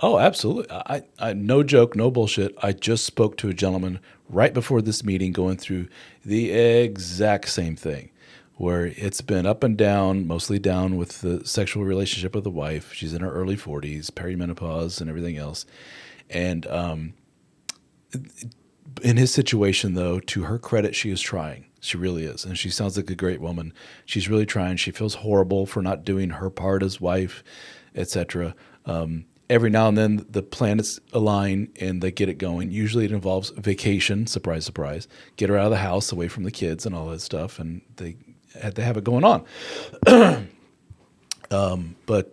Oh, absolutely. I no joke, no bullshit. I just spoke to a gentleman right before this meeting going through the exact same thing, where it's been up and down, mostly down with the sexual relationship with the wife. She's in her early 40s, perimenopause and everything else. And in his situation, though, to her credit, she is trying. She really is. And she sounds like a great woman. She's really trying. She feels horrible for not doing her part as wife, etc. Every now and then, the planets align and they get it going. Usually it involves vacation, surprise, surprise, get her out of the house, away from the kids and all that stuff. And they had to have it going on. But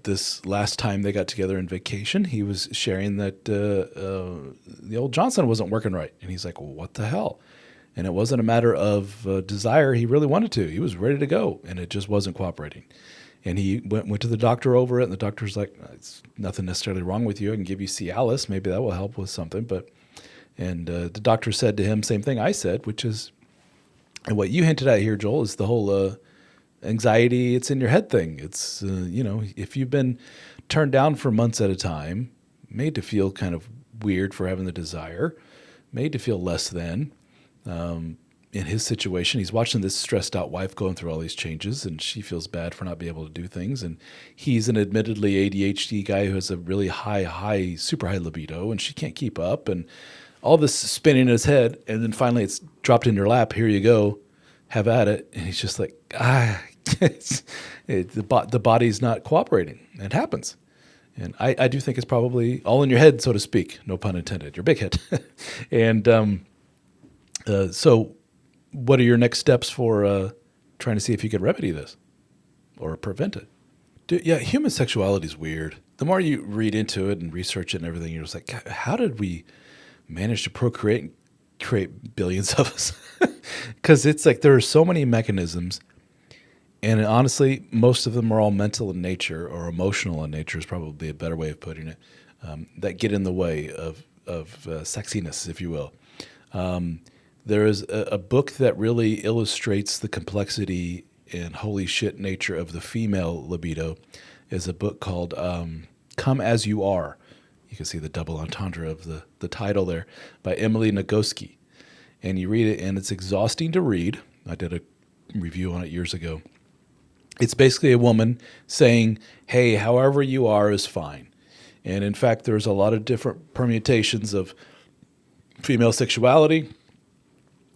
this last time they got together in vacation, he was sharing that the old Johnson wasn't working right. And he's like, well, what the hell? And it wasn't a matter of desire. He really wanted to. He was ready to go, and it just wasn't cooperating. And he went to the doctor over it, and the doctor's like, it's nothing necessarily wrong with you. I can give you Cialis. Maybe that will help with something. And the doctor said to him, same thing I said, which is, and what you hinted at here, Joel, is the whole anxiety, it's in your head thing. It's, if you've been turned down for months at a time, made to feel kind of weird for having the desire, made to feel less than. In his situation, he's watching this stressed out wife going through all these changes, and she feels bad for not being able to do things. And he's an admittedly ADHD guy who has a really super high libido, and she can't keep up. And all this is spinning in his head, and then finally it's dropped in your lap. Here you go. Have at it. And he's just like, the body's not cooperating. It happens. And I do think it's probably all in your head, so to speak. No pun intended. Your big head. And so what are your next steps for trying to see if you could remedy this or prevent it? Yeah, human sexuality is weird. The more you read into it and research it and everything, you're just like, God, how did we manage to procreate and create billions of us? Because it's like there are so many mechanisms, and honestly, most of them are all mental in nature, or emotional in nature is probably a better way of putting it, that get in the way of sexiness, if you will. There is a book that really illustrates the complexity and holy shit nature of the female libido. Is a book called Come As You Are. You can see the double entendre of the title there, by Emily Nagoski. And you read it, and it's exhausting to read. I did a review on it years ago. It's basically a woman saying, hey, however you are is fine. And in fact, there's a lot of different permutations of female sexuality,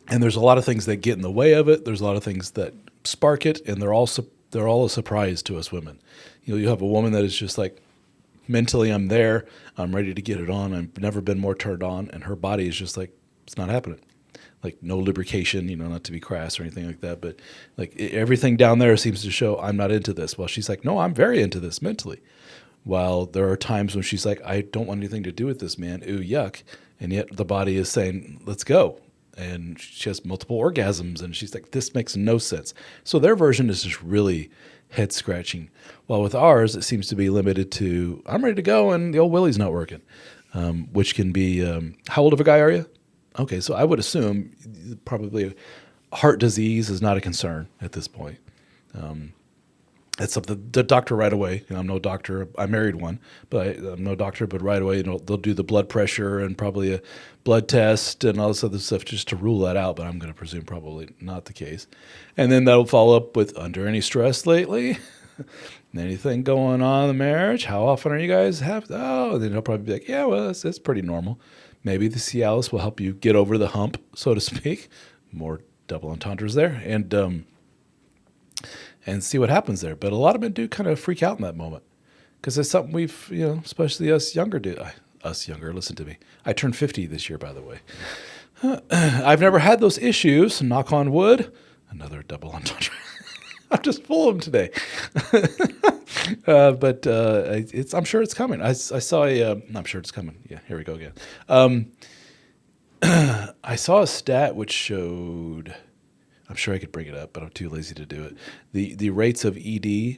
and there's a lot of things that get in the way of it. There's a lot of things that spark it, and they're all a surprise to us women. You have a woman that is just like, mentally I'm there, I'm ready to get it on, I've never been more turned on, and her body is just like, it's not happening. Like no lubrication, not to be crass or anything like that, but like everything down there seems to show I'm not into this. Well, she's like, no, I'm very into this mentally. While there are times when she's like, I don't want anything to do with this, man. Ooh, yuck. And yet the body is saying, let's go. And she has multiple orgasms, and she's like, this makes no sense. So their version is just really head scratching. While with ours, it seems to be limited to, I'm ready to go, and the old willy's not working, which can be, how old of a guy are you? Okay, so I would assume probably heart disease is not a concern at this point. That's something the doctor right away. I'm no doctor. I married one, but I'm no doctor. But right away, they'll do the blood pressure and probably a blood test and all this other stuff just to rule that out. But I'm going to presume probably not the case. And then that'll follow up with, under any stress lately? Anything going on in the marriage? How often are you guys then he'll probably be like, yeah, well, that's pretty normal. Maybe the Cialis will help you get over the hump, so to speak. More double entendres there. And see what happens there. But a lot of men do kind of freak out in that moment, because it's something we've, especially us younger do. Us younger, listen to me. I turned 50 this year, by the way. I've never had those issues, knock on wood. Another double entendre. I'm just full of them today. But I'm sure it's coming. I'm sure it's coming. Yeah, here we go again. I saw a stat which showed, I'm sure I could bring it up, but I'm too lazy to do it. The rates of ED,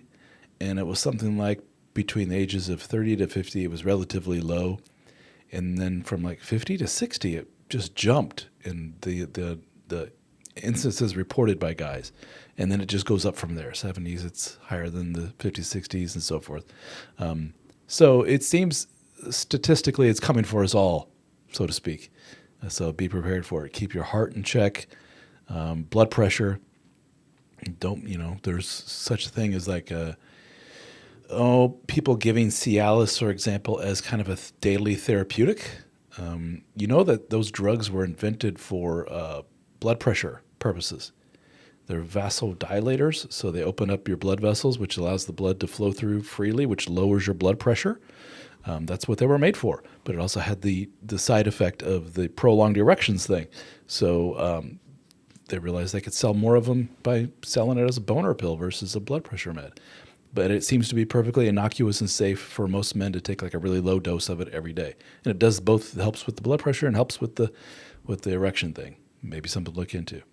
and it was something like between the ages of 30 to 50, it was relatively low. And then from like 50 to 60, it just jumped in the instances reported by guys. And then it just goes up from there. 70s, it's higher than the 50s, 60s, and so forth. So it seems statistically, it's coming for us all, so to speak. So be prepared for it. Keep your heart in check. Blood pressure. There's such a thing as like people giving Cialis, for example, as kind of a daily therapeutic. You know that those drugs were invented for blood pressure purposes. They're vasodilators, so they open up your blood vessels, which allows the blood to flow through freely, which lowers your blood pressure. That's what they were made for. But it also had the side effect of the prolonged erections thing. So they realized they could sell more of them by selling it as a boner pill versus a blood pressure med. But it seems to be perfectly innocuous and safe for most men to take like a really low dose of it every day. And it does both, helps with the blood pressure and helps with the erection thing. Maybe something to look into.